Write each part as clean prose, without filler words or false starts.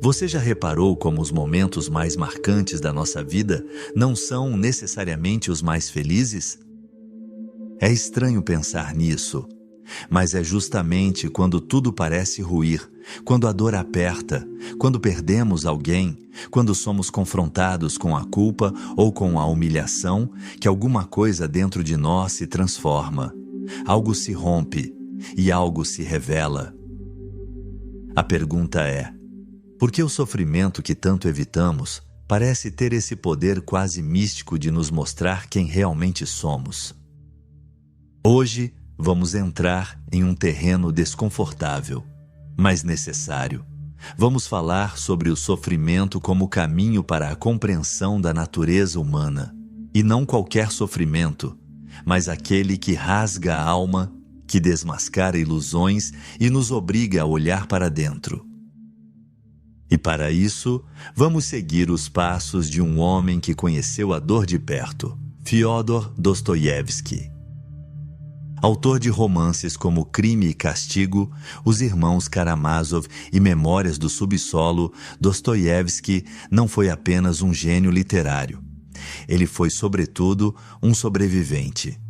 Você já reparou como os momentos mais marcantes da nossa vida não são necessariamente os mais felizes? É estranho pensar nisso, mas é justamente quando tudo parece ruir, quando a dor aperta, quando perdemos alguém, quando somos confrontados com a culpa ou com a humilhação, que alguma coisa dentro de nós se transforma, algo se rompe e algo se revela. A pergunta é: por que o sofrimento que tanto evitamos parece ter esse poder quase místico de nos mostrar quem realmente somos? Hoje vamos entrar em um terreno desconfortável, mas necessário. Vamos falar sobre o sofrimento como caminho para a compreensão da natureza humana. E não qualquer sofrimento, mas aquele que rasga a alma, que desmascara ilusões e nos obriga a olhar para dentro. E para isso, vamos seguir os passos de um homem que conheceu a dor de perto, Fyodor Dostoiévski. Autor de romances como Crime e Castigo, Os Irmãos Karamazov e Memórias do Subsolo, Dostoiévski não foi apenas um gênio literário. Ele foi, sobretudo, um sobrevivente.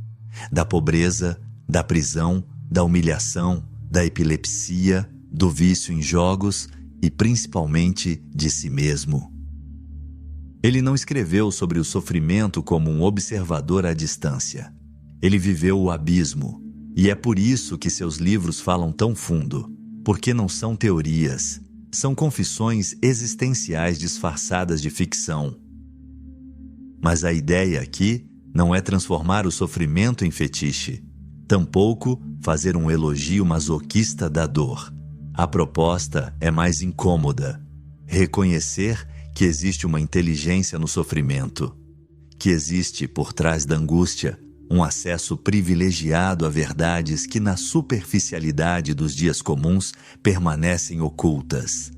Da pobreza, da prisão, da humilhação, da epilepsia, do vício em jogos e principalmente de si mesmo. Ele não escreveu sobre o sofrimento como um observador à distância. Ele viveu o abismo, e é por isso que seus livros falam tão fundo, porque não são teorias, são confissões existenciais disfarçadas de ficção. Mas a ideia aqui não é transformar o sofrimento em fetiche, tampouco fazer um elogio masoquista da dor. A proposta é mais incômoda: reconhecer que existe uma inteligência no sofrimento, que existe por trás da angústia um acesso privilegiado a verdades que na superficialidade dos dias comuns permanecem ocultas.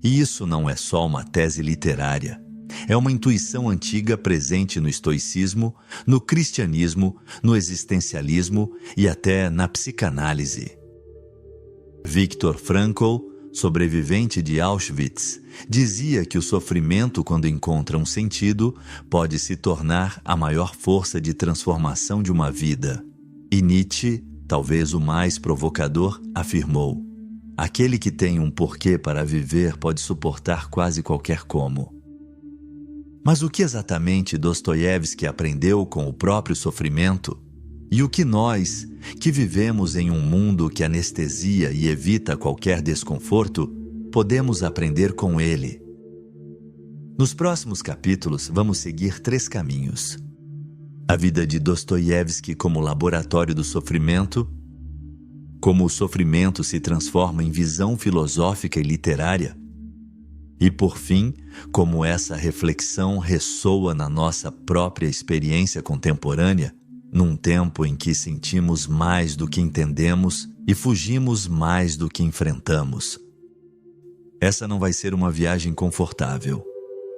E isso não é só uma tese literária. É uma intuição antiga presente no estoicismo, no cristianismo, no existencialismo e até na psicanálise. Viktor Frankl, sobrevivente de Auschwitz, dizia que o sofrimento, quando encontra um sentido, pode se tornar a maior força de transformação de uma vida. E Nietzsche, talvez o mais provocador, afirmou: aquele que tem um porquê para viver pode suportar quase qualquer como. Mas o que exatamente Dostoiévski aprendeu com o próprio sofrimento? E o que nós, que vivemos em um mundo que anestesia e evita qualquer desconforto, podemos aprender com ele? Nos próximos capítulos, vamos seguir 3 caminhos: a vida de Dostoiévski como laboratório do sofrimento, como o sofrimento se transforma em visão filosófica e literária, e, por fim, como essa reflexão ressoa na nossa própria experiência contemporânea, num tempo em que sentimos mais do que entendemos e fugimos mais do que enfrentamos. Essa não vai ser uma viagem confortável,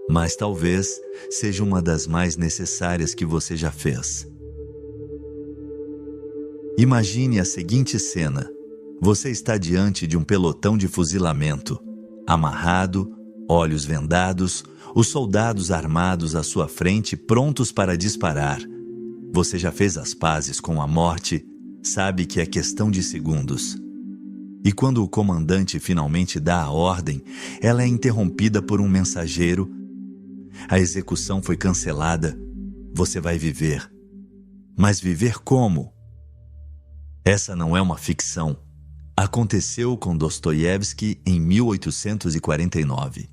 mas talvez seja uma das mais necessárias que você já fez. Imagine a seguinte cena: você está diante de um pelotão de fuzilamento, amarrado, olhos vendados, os soldados armados à sua frente prontos para disparar. Você já fez as pazes com a morte, sabe que é questão de segundos. E quando o comandante finalmente dá a ordem, ela é interrompida por um mensageiro. A execução foi cancelada. Você vai viver. Mas viver como? Essa não é uma ficção. Aconteceu com Dostoiévski em 1849.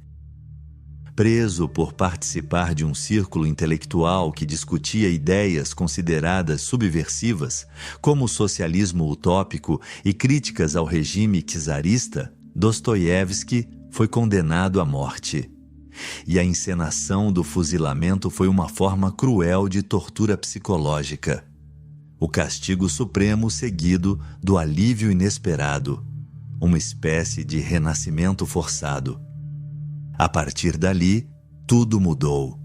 Preso por participar de um círculo intelectual que discutia ideias consideradas subversivas, como o socialismo utópico e críticas ao regime czarista, Dostoiévski foi condenado à morte. E a encenação do fuzilamento foi uma forma cruel de tortura psicológica. O castigo supremo seguido do alívio inesperado, uma espécie de renascimento forçado. A partir dali, tudo mudou.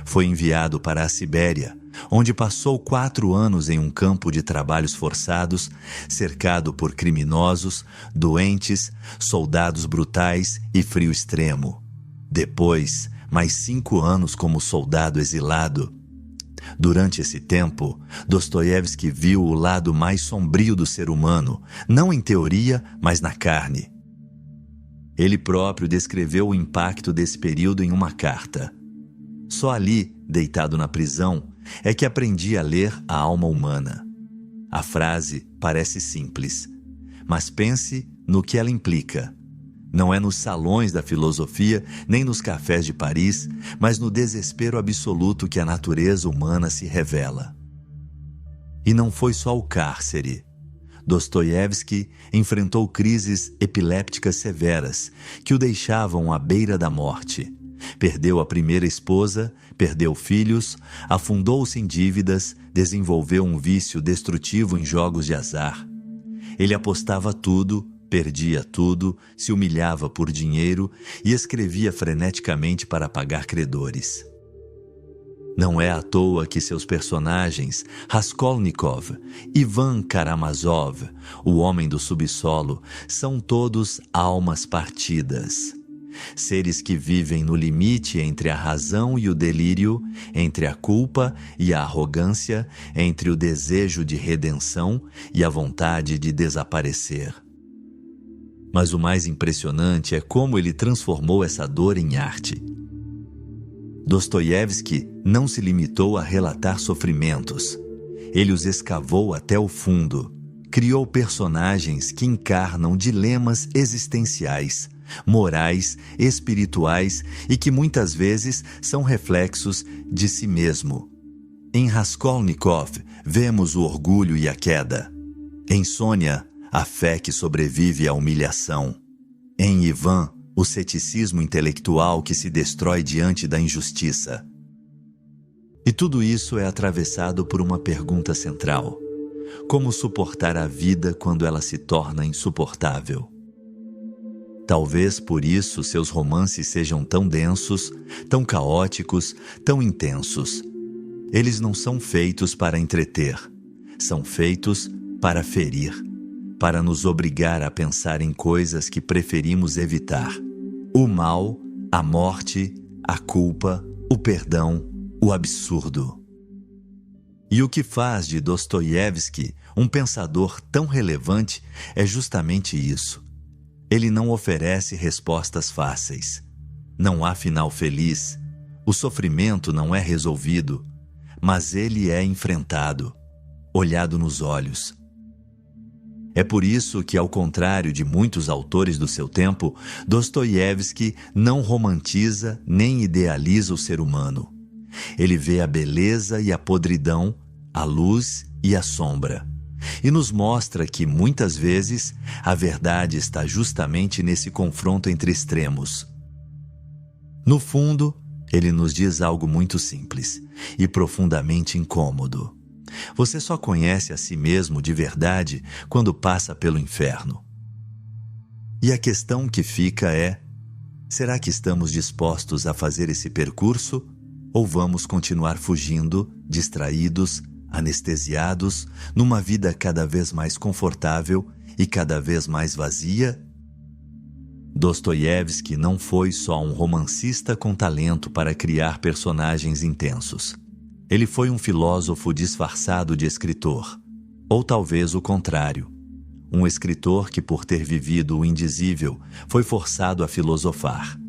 Foi enviado para a Sibéria, onde passou 4 anos em um campo de trabalhos forçados, cercado por criminosos, doentes, soldados brutais e frio extremo. Depois, mais 5 anos como soldado exilado. Durante esse tempo, Dostoiévski viu o lado mais sombrio do ser humano, não em teoria, mas na carne. Ele próprio descreveu o impacto desse período em uma carta. Só ali, deitado na prisão, é que aprendi a ler a alma humana. A frase parece simples, mas pense no que ela implica. Não é nos salões da filosofia, nem nos cafés de Paris, mas no desespero absoluto que a natureza humana se revela. E não foi só o cárcere. Dostoiévski enfrentou crises epilépticas severas que o deixavam à beira da morte. Perdeu a primeira esposa, perdeu filhos, afundou-se em dívidas, desenvolveu um vício destrutivo em jogos de azar. Ele apostava tudo, perdia tudo, se humilhava por dinheiro e escrevia freneticamente para pagar credores. Não é à toa que seus personagens, Raskolnikov, Ivan Karamazov, o homem do subsolo, são todos almas partidas. Seres que vivem no limite entre a razão e o delírio, entre a culpa e a arrogância, entre o desejo de redenção e a vontade de desaparecer. Mas o mais impressionante é como ele transformou essa dor em arte. Dostoiévski não se limitou a relatar sofrimentos. Ele os escavou até o fundo. Criou personagens que encarnam dilemas existenciais, morais, espirituais e que muitas vezes são reflexos de si mesmo. Em Raskolnikov, vemos o orgulho e a queda. Em Sônia, a fé que sobrevive à humilhação. Em Ivan, o ceticismo intelectual que se destrói diante da injustiça. E tudo isso é atravessado por uma pergunta central: como suportar a vida quando ela se torna insuportável? Talvez por isso seus romances sejam tão densos, tão caóticos, tão intensos. Eles não são feitos para entreter, são feitos para ferir, para nos obrigar a pensar em coisas que preferimos evitar. O mal, a morte, a culpa, o perdão, o absurdo. E o que faz de Dostoiévski um pensador tão relevante é justamente isso. Ele não oferece respostas fáceis. Não há final feliz. O sofrimento não é resolvido, mas ele é enfrentado, olhado nos olhos. É por isso que, ao contrário de muitos autores do seu tempo, Dostoiévski não romantiza nem idealiza o ser humano. Ele vê a beleza e a podridão, a luz e a sombra. E nos mostra que, muitas vezes, a verdade está justamente nesse confronto entre extremos. No fundo, ele nos diz algo muito simples e profundamente incômodo. Você só conhece a si mesmo de verdade quando passa pelo inferno. E a questão que fica é: será que estamos dispostos a fazer esse percurso? Ou vamos continuar fugindo, distraídos, anestesiados, numa vida cada vez mais confortável e cada vez mais vazia? Dostoiévski não foi só um romancista com talento para criar personagens intensos. Ele foi um filósofo disfarçado de escritor, ou talvez o contrário. Um escritor que, por ter vivido o indizível, foi forçado a filosofar.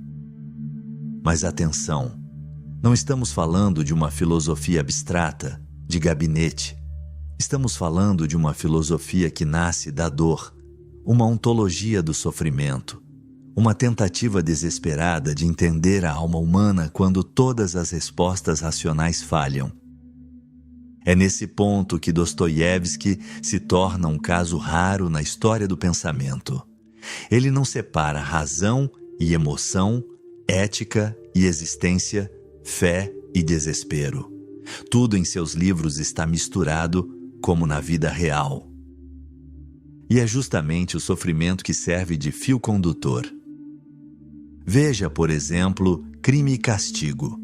Mas atenção, não estamos falando de uma filosofia abstrata, de gabinete. Estamos falando de uma filosofia que nasce da dor, uma ontologia do sofrimento, uma tentativa desesperada de entender a alma humana quando todas as respostas racionais falham. É nesse ponto que Dostoiévski se torna um caso raro na história do pensamento. Ele não separa razão e emoção, ética e existência, fé e desespero. Tudo em seus livros está misturado, como na vida real. E é justamente o sofrimento que serve de fio condutor. Veja, por exemplo, Crime e Castigo.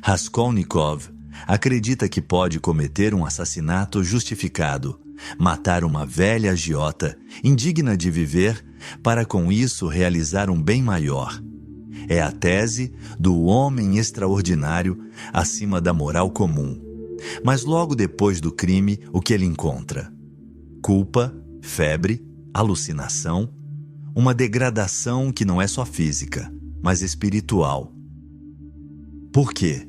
Raskolnikov acredita que pode cometer um assassinato justificado, matar uma velha agiota, indigna de viver, para com isso realizar um bem maior. É a tese do homem extraordinário acima da moral comum. Mas logo depois do crime, o que ele encontra? Culpa, febre, alucinação, uma degradação que não é só física, mas espiritual. Por quê?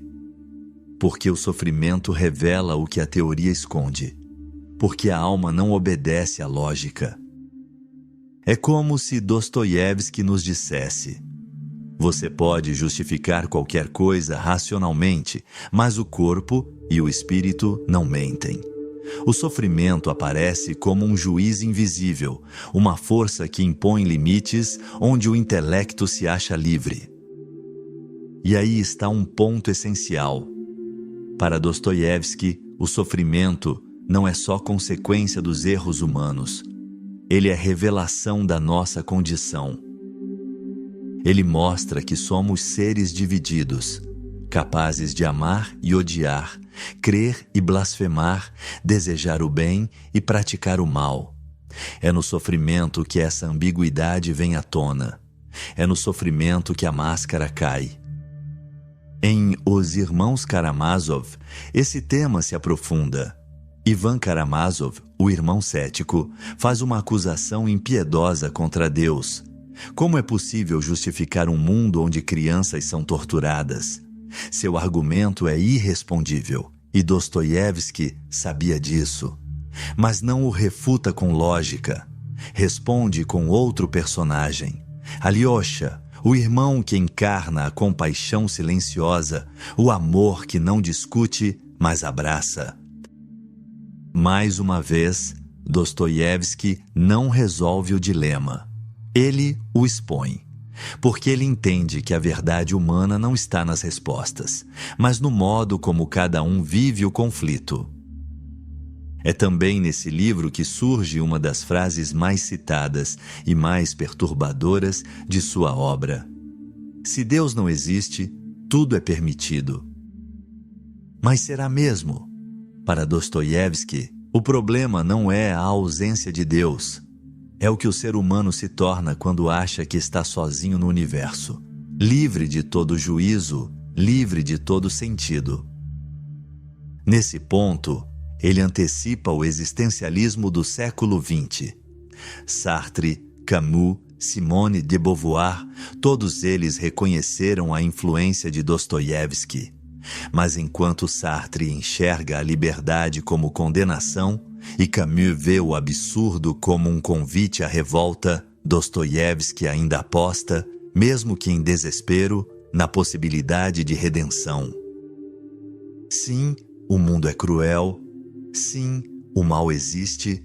Porque o sofrimento revela o que a teoria esconde. Porque a alma não obedece à lógica. É como se Dostoiévski nos dissesse: você pode justificar qualquer coisa racionalmente, mas o corpo e o espírito não mentem. O sofrimento aparece como um juiz invisível, uma força que impõe limites onde o intelecto se acha livre. E aí está um ponto essencial. Para Dostoiévski, o sofrimento não é só consequência dos erros humanos. Ele é revelação da nossa condição. Ele mostra que somos seres divididos, capazes de amar e odiar, crer e blasfemar, desejar o bem e praticar o mal. É no sofrimento que essa ambiguidade vem à tona. É no sofrimento que a máscara cai. Em Os Irmãos Karamazov, esse tema se aprofunda. Ivan Karamazov, o irmão cético, faz uma acusação impiedosa contra Deus. Como é possível justificar um mundo onde crianças são torturadas? Seu argumento é irrespondível, e Dostoiévski sabia disso. Mas não o refuta com lógica. Responde com outro personagem, Alyosha, o irmão que encarna a compaixão silenciosa, o amor que não discute, mas abraça. Mais uma vez, Dostoiévski não resolve o dilema. Ele o expõe, porque ele entende que a verdade humana não está nas respostas, mas no modo como cada um vive o conflito. É também nesse livro que surge uma das frases mais citadas e mais perturbadoras de sua obra. Se Deus não existe, tudo é permitido. Mas será mesmo? Para Dostoiévski, o problema não é a ausência de Deus. É o que o ser humano se torna quando acha que está sozinho no universo, livre de todo juízo, livre de todo sentido. Nesse ponto, ele antecipa o existencialismo do século XX. Sartre, Camus, Simone de Beauvoir, todos eles reconheceram a influência de Dostoiévski. Mas enquanto Sartre enxerga a liberdade como condenação e Camus vê o absurdo como um convite à revolta, Dostoiévski ainda aposta, mesmo que em desespero, na possibilidade de redenção. Sim, o mundo é cruel. Sim, o mal existe,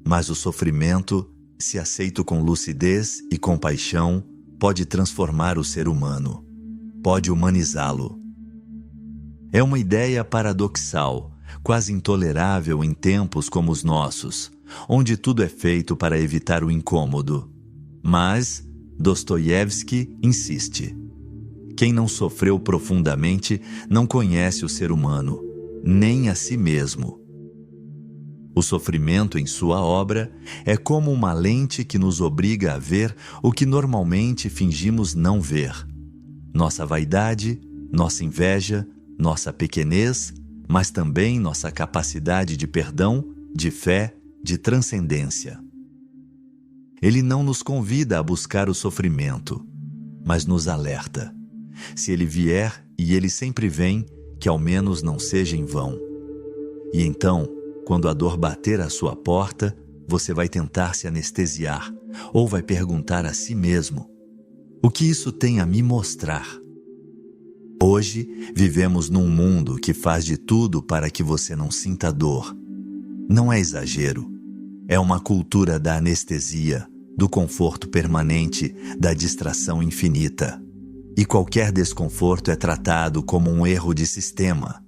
mas o sofrimento, se aceito com lucidez e compaixão, pode transformar o ser humano, pode humanizá-lo. É uma ideia paradoxal, quase intolerável em tempos como os nossos, onde tudo é feito para evitar o incômodo. Mas Dostoiévski insiste. Quem não sofreu profundamente não conhece o ser humano, nem a si mesmo. O sofrimento em sua obra é como uma lente que nos obriga a ver o que normalmente fingimos não ver. Nossa vaidade, nossa inveja, nossa pequenez, mas também nossa capacidade de perdão, de fé, de transcendência. Ele não nos convida a buscar o sofrimento, mas nos alerta. Se ele vier, e ele sempre vem, que ao menos não seja em vão. E então, quando a dor bater à sua porta, você vai tentar se anestesiar, ou vai perguntar a si mesmo: o que isso tem a me mostrar? Hoje, vivemos num mundo que faz de tudo para que você não sinta dor. Não é exagero. É uma cultura da anestesia, do conforto permanente, da distração infinita. E qualquer desconforto é tratado como um erro de sistema.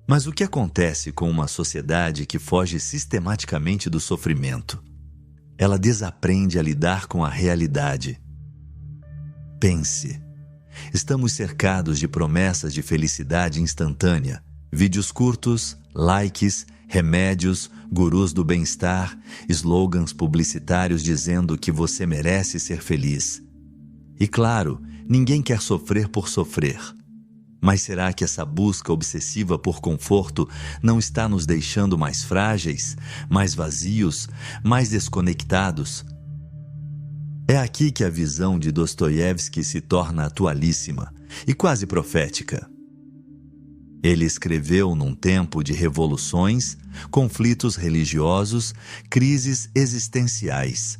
Mas o que acontece com uma sociedade que foge sistematicamente do sofrimento? Ela desaprende a lidar com a realidade. Pense. Estamos cercados de promessas de felicidade instantânea, vídeos curtos, likes, remédios, gurus do bem-estar, slogans publicitários dizendo que você merece ser feliz. E claro, ninguém quer sofrer por sofrer. Mas será que essa busca obsessiva por conforto não está nos deixando mais frágeis, mais vazios, mais desconectados? É aqui que a visão de Dostoiévski se torna atualíssima e quase profética. Ele escreveu num tempo de revoluções, conflitos religiosos, crises existenciais.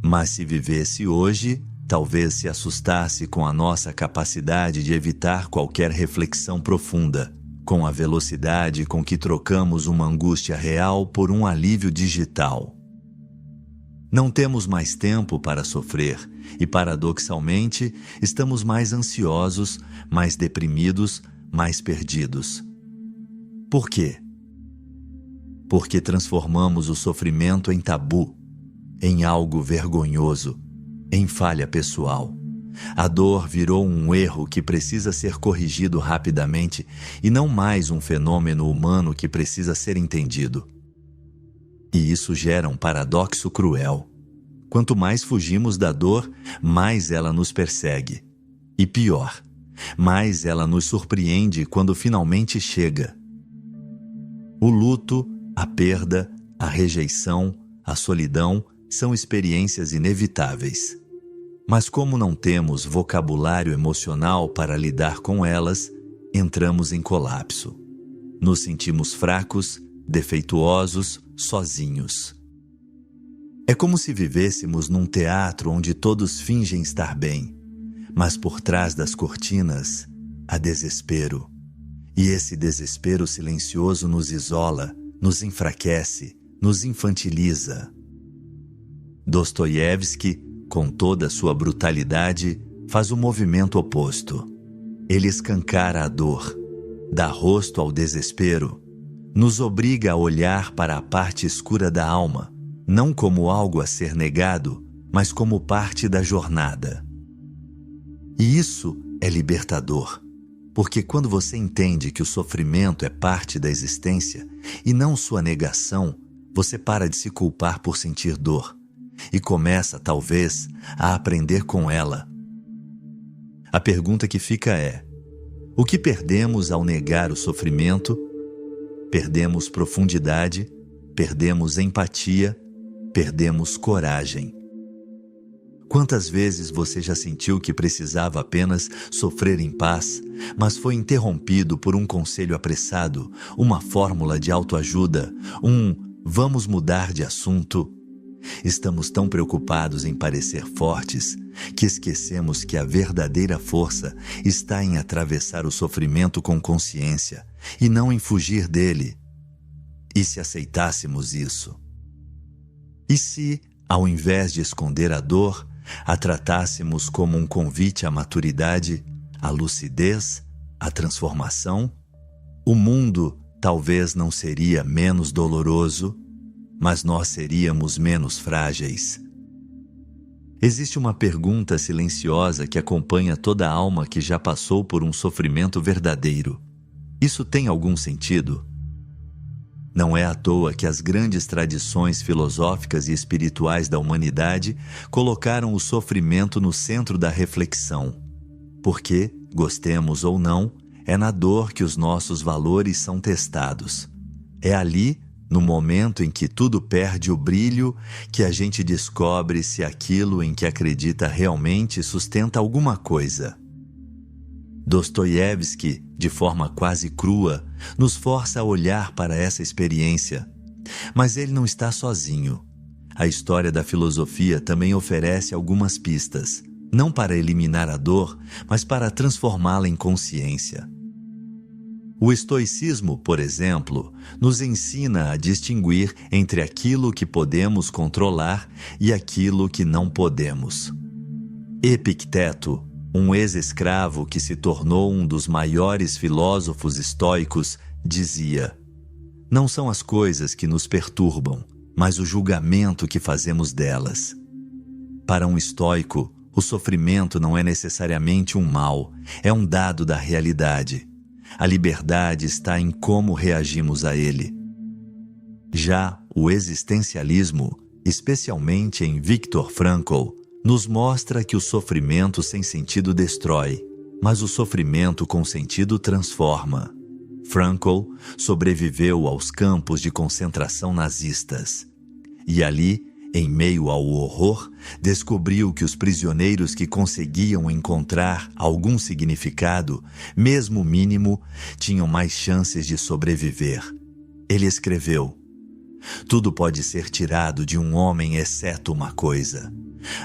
Mas se vivesse hoje, talvez se assustasse com a nossa capacidade de evitar qualquer reflexão profunda, com a velocidade com que trocamos uma angústia real por um alívio digital. Não temos mais tempo para sofrer e, paradoxalmente, estamos mais ansiosos, mais deprimidos, mais perdidos. Por quê? Porque transformamos o sofrimento em tabu, em algo vergonhoso, em falha pessoal. A dor virou um erro que precisa ser corrigido rapidamente e não mais um fenômeno humano que precisa ser entendido. E isso gera um paradoxo cruel. Quanto mais fugimos da dor, mais ela nos persegue. E pior, mais ela nos surpreende quando finalmente chega. O luto, a perda, a rejeição, a solidão são experiências inevitáveis. Mas como não temos vocabulário emocional para lidar com elas, entramos em colapso. Nos sentimos fracos, defeituosos, sozinhos. É como se vivêssemos num teatro onde todos fingem estar bem, mas por trás das cortinas há desespero. E esse desespero silencioso nos isola, nos enfraquece, nos infantiliza. Dostoiévski, com toda a sua brutalidade, faz o movimento oposto. Ele escancara a dor, dá rosto ao desespero, nos obriga a olhar para a parte escura da alma, não como algo a ser negado, mas como parte da jornada. E isso é libertador, porque quando você entende que o sofrimento é parte da existência e não sua negação, você para de se culpar por sentir dor e começa, talvez, a aprender com ela. A pergunta que fica é: o que perdemos ao negar o sofrimento? Perdemos profundidade, perdemos empatia, perdemos coragem. Quantas vezes você já sentiu que precisava apenas sofrer em paz, mas foi interrompido por um conselho apressado, uma fórmula de autoajuda, vamos mudar de assunto? Estamos tão preocupados em parecer fortes que esquecemos que a verdadeira força está em atravessar o sofrimento com consciência e não em fugir dele. E se aceitássemos isso? E se, ao invés de esconder a dor, a tratássemos como um convite à maturidade, à lucidez, à transformação? O mundo talvez não seria menos doloroso, mas nós seríamos menos frágeis. Existe uma pergunta silenciosa que acompanha toda alma que já passou por um sofrimento verdadeiro. Isso tem algum sentido? Não é à toa que as grandes tradições filosóficas e espirituais da humanidade colocaram o sofrimento no centro da reflexão. Porque, gostemos ou não, é na dor que os nossos valores são testados. É ali, no momento em que tudo perde o brilho, que a gente descobre se aquilo em que acredita realmente sustenta alguma coisa. Dostoiévski, de forma quase crua, nos força a olhar para essa experiência. Mas ele não está sozinho. A história da filosofia também oferece algumas pistas, não para eliminar a dor, mas para transformá-la em consciência. O estoicismo, por exemplo, nos ensina a distinguir entre aquilo que podemos controlar e aquilo que não podemos. Epicteto, um ex-escravo que se tornou um dos maiores filósofos estoicos, dizia: não são as coisas que nos perturbam, mas o julgamento que fazemos delas. Para um estoico, O sofrimento não é necessariamente um mal, é um dado da realidade. A liberdade está em como reagimos a ele. Já o existencialismo, especialmente em Viktor Frankl, nos mostra que o sofrimento sem sentido destrói, mas o sofrimento com sentido transforma. Frankl sobreviveu aos campos de concentração nazistas. E ali, em meio ao horror, descobriu que os prisioneiros que conseguiam encontrar algum significado, mesmo mínimo, tinham mais chances de sobreviver. Ele escreveu: "Tudo pode ser tirado de um homem exceto uma coisa.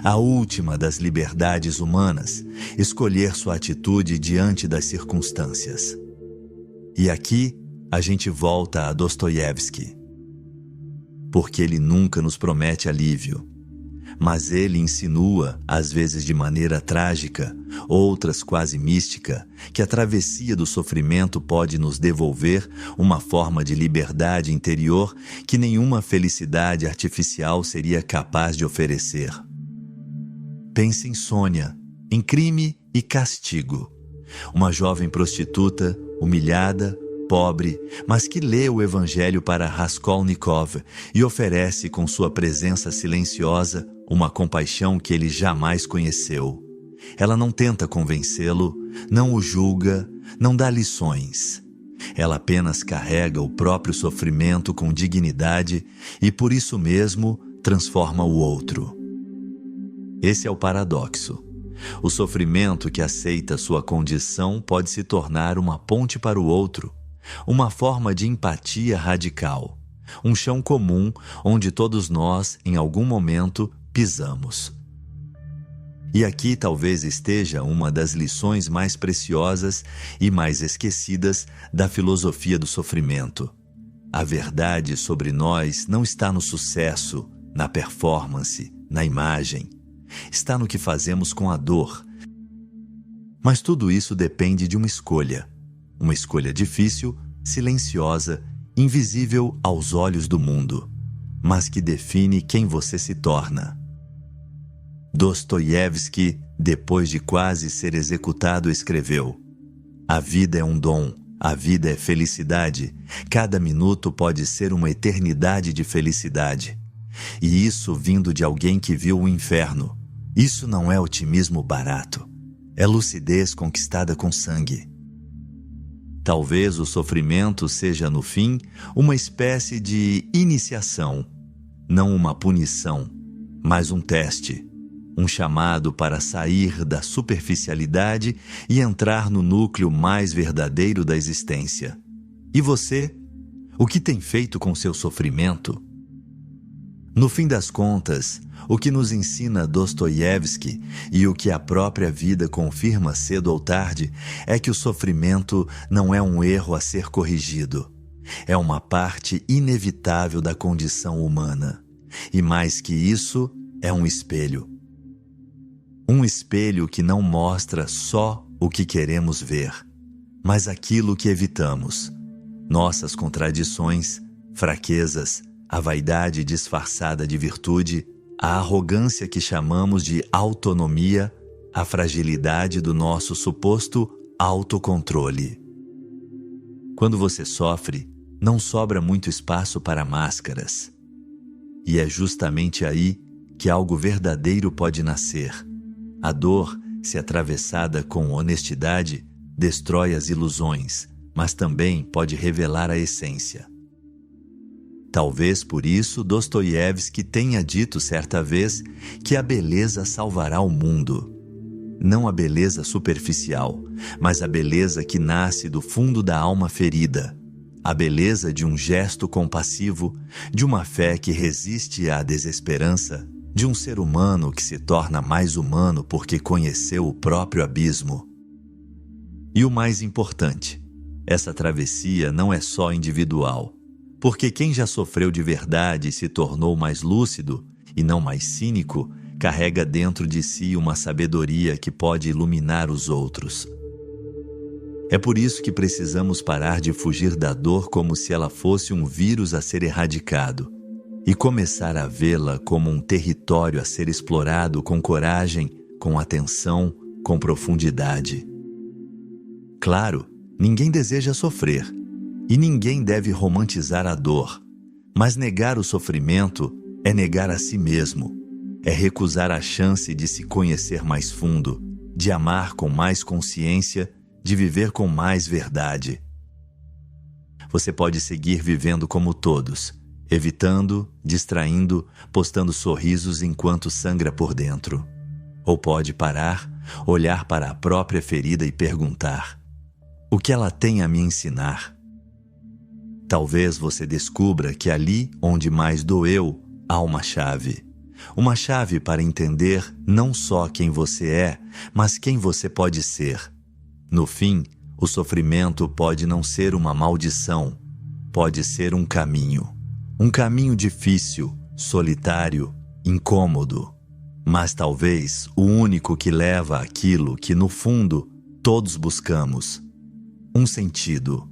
A última das liberdades humanas, escolher sua atitude diante das circunstâncias." E aqui a gente volta a Dostoiévski. Porque ele nunca nos promete alívio, mas ele insinua, às vezes de maneira trágica, outras quase mística, que a travessia do sofrimento pode nos devolver uma forma de liberdade interior que nenhuma felicidade artificial seria capaz de oferecer. Pense em Sônia, em Crime e Castigo. Uma jovem prostituta, humilhada, pobre, mas que lê o Evangelho para Raskolnikov e oferece com sua presença silenciosa uma compaixão que ele jamais conheceu. Ela não tenta convencê-lo, não o julga, não dá lições. Ela apenas carrega o próprio sofrimento com dignidade e, por isso mesmo, transforma o outro. Esse é o paradoxo. O sofrimento que aceita sua condição pode se tornar uma ponte para o outro, uma forma de empatia radical, um chão comum onde todos nós, em algum momento, pisamos. E aqui talvez esteja uma das lições mais preciosas e mais esquecidas da filosofia do sofrimento. A verdade sobre nós não está no sucesso, na performance, na imagem. Está no que fazemos com a dor. Mas tudo isso depende de uma escolha difícil, silenciosa, invisível aos olhos do mundo, mas que define quem você se torna. Dostoiévski, depois de quase ser executado, escreveu: "A vida é um dom, a vida é felicidade, cada minuto pode ser uma eternidade de felicidade. E isso vindo de alguém que viu o inferno. Isso não é otimismo barato, é lucidez conquistada com sangue." Talvez o sofrimento seja, no fim, uma espécie de iniciação, não uma punição, mas um teste, um chamado para sair da superficialidade e entrar no núcleo mais verdadeiro da existência. E você? O que tem feito com seu sofrimento? No fim das contas, o que nos ensina Dostoiévski e o que a própria vida confirma cedo ou tarde é que o sofrimento não é um erro a ser corrigido. É uma parte inevitável da condição humana. E mais que isso, é um espelho. Um espelho que não mostra só o que queremos ver, mas aquilo que evitamos. Nossas contradições, fraquezas, a vaidade disfarçada de virtude, a arrogância que chamamos de autonomia, a fragilidade do nosso suposto autocontrole. Quando você sofre, não sobra muito espaço para máscaras. E é justamente aí que algo verdadeiro pode nascer. A dor, se atravessada com honestidade, destrói as ilusões, mas também pode revelar a essência. Talvez por isso Dostoiévski tenha dito certa vez que a beleza salvará o mundo. Não a beleza superficial, mas a beleza que nasce do fundo da alma ferida. A beleza de um gesto compassivo, de uma fé que resiste à desesperança, de um ser humano que se torna mais humano porque conheceu o próprio abismo. E o mais importante, essa travessia não é só individual. Porque quem já sofreu de verdade e se tornou mais lúcido, e não mais cínico, carrega dentro de si uma sabedoria que pode iluminar os outros. É por isso que precisamos parar de fugir da dor como se ela fosse um vírus a ser erradicado, e começar a vê-la como um território a ser explorado com coragem, com atenção, com profundidade. Claro, ninguém deseja sofrer, e ninguém deve romantizar a dor, mas negar o sofrimento é negar a si mesmo, é recusar a chance de se conhecer mais fundo, de amar com mais consciência, de viver com mais verdade. Você pode seguir vivendo como todos, evitando, distraindo, postando sorrisos enquanto sangra por dentro. Ou pode parar, olhar para a própria ferida e perguntar: o que ela tem a me ensinar? Talvez você descubra que ali onde mais doeu, há uma chave. Uma chave para entender não só quem você é, mas quem você pode ser. No fim, o sofrimento pode não ser uma maldição, pode ser um caminho. Um caminho difícil, solitário, incômodo, mas talvez o único que leva àquilo que, no fundo, todos buscamos: um sentido.